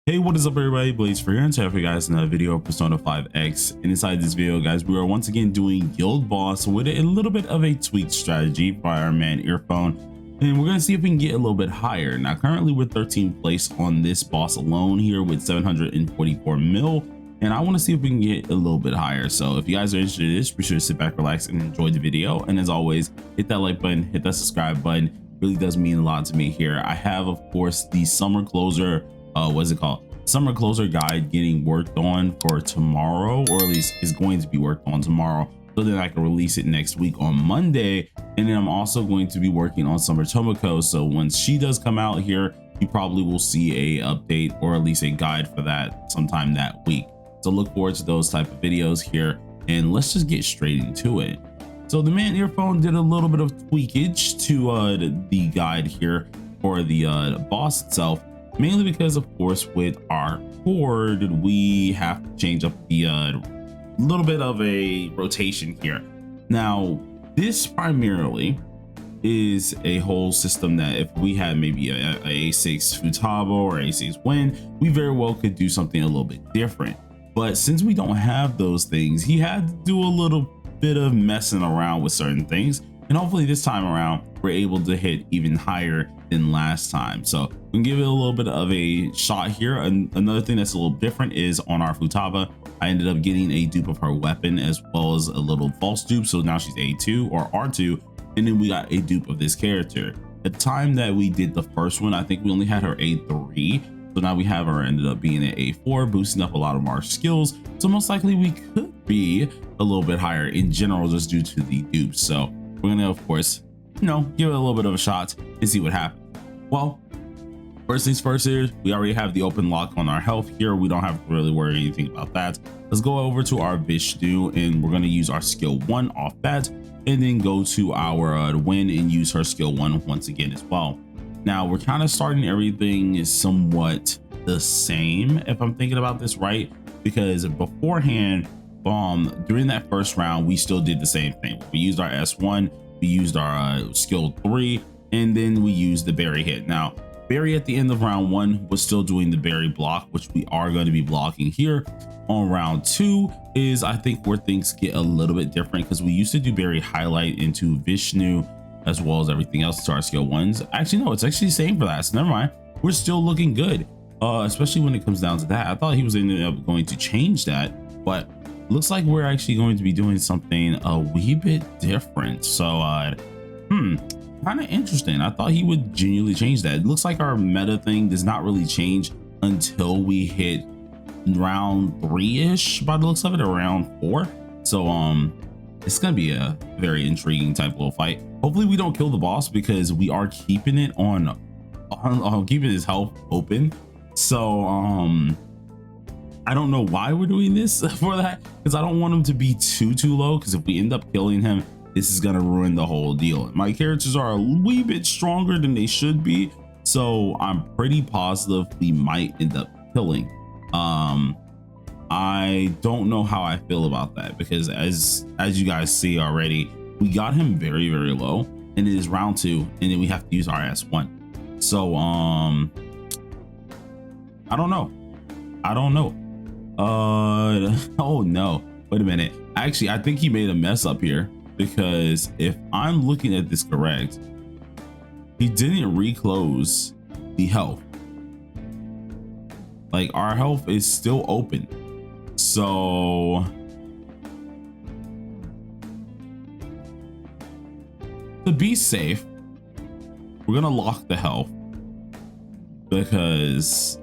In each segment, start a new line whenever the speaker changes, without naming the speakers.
Hey, what is up everybody? Blaze for here, and today for you guys another video of Persona 5X. And inside this video, guys, we are once again doing Guild Boss with a little bit of a tweaked strategy by our man Earphone, and we're gonna see if we can get a little bit higher. Now currently we're 13th place on this boss alone here with 744 mil, and I want to see if we can get a little bit higher. So if you guys are interested in this, be sure to sit back, relax, and enjoy the video. And as always, hit that like button, hit that subscribe button. It really does mean a lot to me here. I have, of course, the summer closer what's it called, summer closer guide getting worked on for tomorrow, or at least is going to be worked on tomorrow, so that I can release it next week on Monday. And then I'm also going to be working on Summer Tomoko, so once she does come out here, you probably will see a update or at least a guide for that sometime that week. So look forward to those type of videos here, and let's just get straight into it. So the man Earphone did a little bit of tweakage to the guide here for the boss itself, mainly because, of course, with our horde, we have to change up the little bit of a rotation here. Now, this primarily is a whole system that if we had maybe a A6 Futaba or A6 Win, we very well could do something a little bit different. But since we don't have those things, he had to do a little bit of messing around with certain things, and hopefully this time around we're able to hit even higher than last time. So we can give it a little bit of a shot here. And another thing that's a little different is on our Futaba, I ended up getting a dupe of her weapon as well as a little false dupe, so now she's A2 or R2, and then we got a dupe of this character. At the time that we did the first one, I think we only had her A3, so now we have her ended up being an A4, boosting up a lot of our skills. So most likely we could be a little bit higher in general just due to the dupes. So we're gonna, of course, give it a little bit of a shot and see what happens. Well, first things first here, we already have the open lock on our health here. We don't have to really worry anything about that. Let's go over to our Vishnu, and we're going to use our skill 1 off that, and then go to our Win and use her skill 1 once again as well. Now we're kind of starting everything somewhat the same, if I'm thinking about this right, because beforehand, during that first round, we still did the same thing. We used our S1, we used our skill 3, and then we used the berry hit. Now berry at the end of round 1 was still doing the berry block, which we are going to be blocking here. On round 2 is, I think, where things get a little bit different, because we used to do berry highlight into Vishnu as well as everything else to our skill 1s. Actually no, it's actually the same for that, so never mind, we're still looking good, especially when it comes down to that. I thought he was ended up going to change that, but looks like we're actually going to be doing something a wee bit different. So kind of interesting. I thought he would genuinely change that. It looks like our meta thing does not really change until we hit round 3-ish by the looks of it, or round 4. So it's gonna be a very intriguing type of little fight. Hopefully we don't kill the boss, because we are keeping it on keeping his health open. So I don't know why we're doing this for that, because I don't want him to be too low, because if we end up killing him, this is gonna ruin the whole deal. My characters are a wee bit stronger than they should be, so I'm pretty positive we might end up killing. I don't know how I feel about that, because as you guys see already, we got him very low, and it is round 2, and then we have to use our S1. So I don't know. Oh no, wait a minute. Actually, I think he made a mess up here, because if I'm looking at this correct, he didn't reclose the health. Like, our health is still open. So to be safe, we're gonna lock the health, because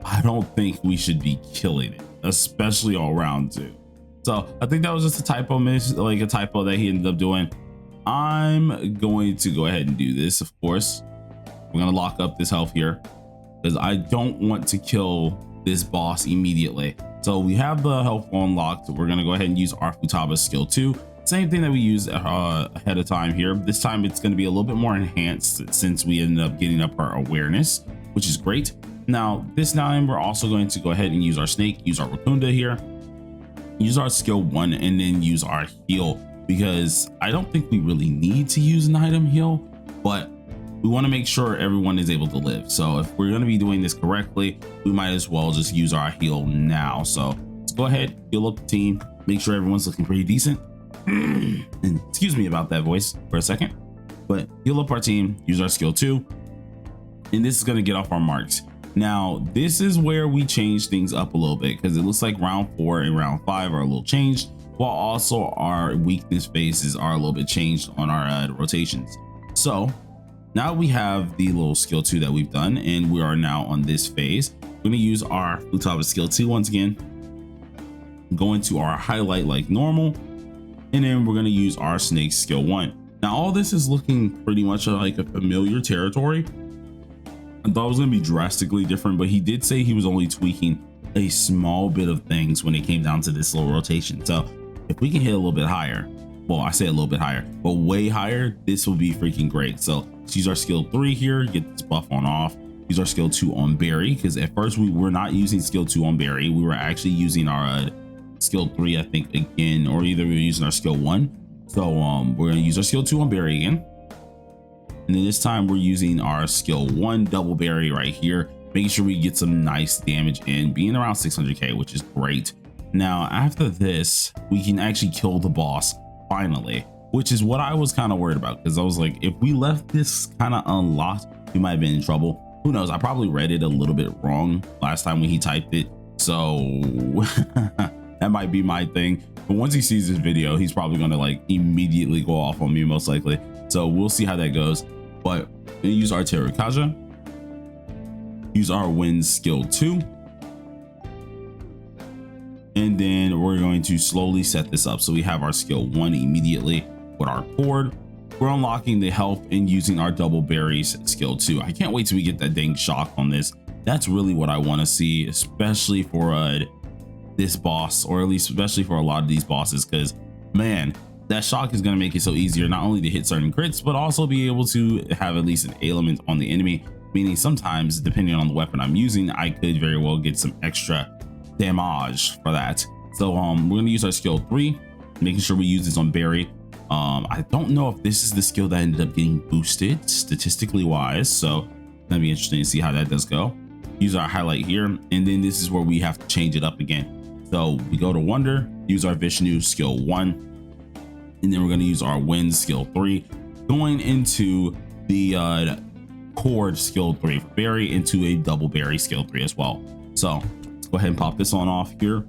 I don't think we should be killing it, especially on round 2. So I think that was just a typo like a typo that he ended up doing. I'm going to go ahead and do this. Of course, we're gonna lock up this health here, because I don't want to kill this boss immediately. So we have the health unlocked. We're gonna go ahead and use our Futaba skill 2. Same thing that we used ahead of time here. This time it's going to be a little bit more enhanced, since we ended up getting up our awareness, which is great. Now this time we're also going to go ahead and use our snake, use our Rakunda here, use our skill 1, and then use our heal, because I don't think we really need to use an item heal, but we want to make sure everyone is able to live. So if we're going to be doing this correctly, we might as well just use our heal now. So let's go ahead, heal up the team, make sure everyone's looking pretty decent. And excuse me about that voice for a second, but heal up our team, use our skill 2, and this is going to get off our marks. Now this is where we change things up a little bit, because it looks like round 4 and round 5 are a little changed, while also our weakness phases are a little bit changed on our rotations. So now we have the little skill 2 that we've done, and we are now on this phase. We're going to use our Futaba skill 2 once again, go into our highlight like normal, and then we're going to use our snake skill 1. Now all this is looking pretty much like a familiar territory. I thought it was going to be drastically different, but he did say he was only tweaking a small bit of things when it came down to this little rotation. So if we can hit a little bit higher, well, I say a little bit higher, but way higher, this will be freaking great. So let's use our skill 3 here, get this buff on off, use our skill 2 on Barry, because at first we were not using skill 2 on Barry. We were actually using our skill 3, I think, again, or either we were using our skill 1. So we're going to use our skill 2 on Barry again. And then this time we're using our skill 1 double Barry right here, making sure we get some nice damage in, being around 600k, which is great. Now after this, we can actually kill the boss finally, which is what I was kind of worried about, because I was like, if we left this kind of unlocked, we might have been in trouble. Who knows? I probably read it a little bit wrong last time when he typed it, so that might be my thing. But once he sees this video, he's probably going to like immediately go off on me, most likely. So we'll see how that goes. But we use our Terukaja, use our wind skill 2, and then we're going to slowly set this up. So we have our skill 1 immediately with our cord. We're unlocking the health and using our double berries skill 2. I can't wait till we get that dang shock on this. That's really what I want to see, especially for this boss, or at least especially for a lot of these bosses, because man, that shock is going to make it so easier not only to hit certain crits, but also be able to have at least an element on the enemy, meaning sometimes depending on the weapon I'm using, I could very well get some extra damage for that. So we're going to use our skill 3, making sure we use this on Barry. I don't know if this is the skill that ended up getting boosted statistically wise, so that'd be interesting to see how that does go. Use our highlight here, and then this is where we have to change it up again. So we go to Wonder, use our Vishnu skill 1, and then we're going to use our wind skill 3, going into the cord skill 3 for Barry, into a double Barry skill 3 as well. So let's go ahead and pop this on off here,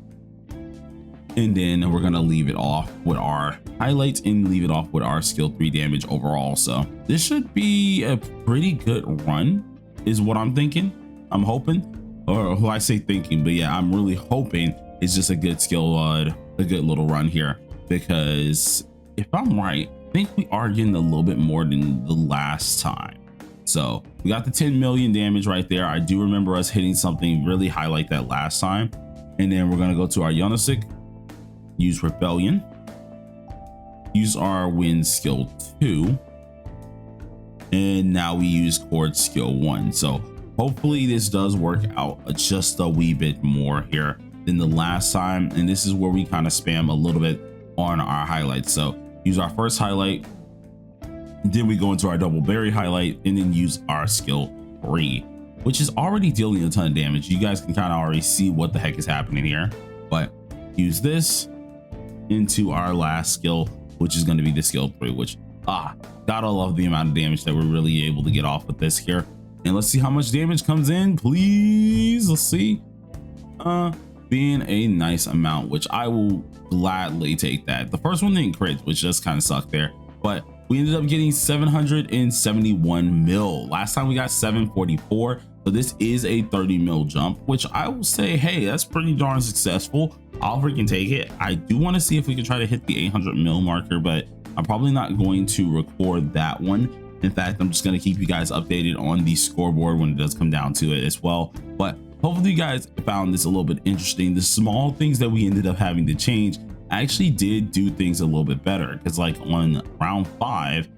and then we're going to leave it off with our highlights and leave it off with our skill 3 damage overall. So this should be a pretty good run is what I'm thinking. I'm hoping, or who I say thinking, but yeah, I'm really hoping it's just a good skill, a good little run here, because if I'm right, I think we are getting a little bit more than the last time. So we got the 10 million damage right there. I do remember us hitting something really high like that last time. And then we're going to go to our Yonosik, use Rebellion, use our wind skill 2, and now we use cord skill 1. So hopefully this does work out just a wee bit more here than the last time. And this is where we kind of spam a little bit on our highlights. So use our first highlight, then we go into our double berry highlight, and then use our skill 3, which is already dealing a ton of damage. You guys can kind of already see what the heck is happening here, but use this into our last skill, which is going to be the skill 3, which gotta love the amount of damage that we're really able to get off with this here. And let's see how much damage comes in, please. Let's see. Being a nice amount, which I will gladly take that. The first one didn't crit, which just kind of sucked there, but we ended up getting 771 mil. Last time we got 744, so this is a 30 mil jump, which I will say, hey, that's pretty darn successful. I'll freaking take it. I do want to see if we can try to hit the 800 mil marker, but I'm probably not going to record that one. In fact, I'm just going to keep you guys updated on the scoreboard when it does come down to it as well. But hopefully you guys found this a little bit interesting. The small things that we ended up having to change actually did do things a little bit better, because like on round 5,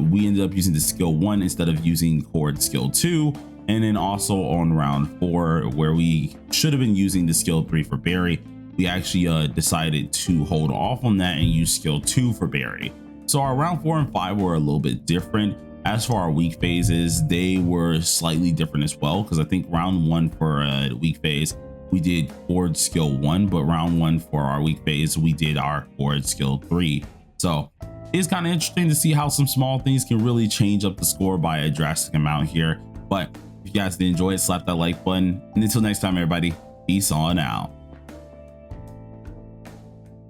we ended up using the skill 1 instead of using cord skill 2. And then also on round 4, where we should have been using the skill 3 for Barry, we actually decided to hold off on that and use skill 2 for Barry. So our round 4 and 5 were a little bit different. As for our weak phases, they were slightly different as well, because I think round 1 for a weak phase we did forward skill 1, but round 1 for our weak phase we did our forward skill 3. So it's kind of interesting to see how some small things can really change up the score by a drastic amount here. But if you guys did enjoy it, slap that like button, and until next time everybody, peace on out.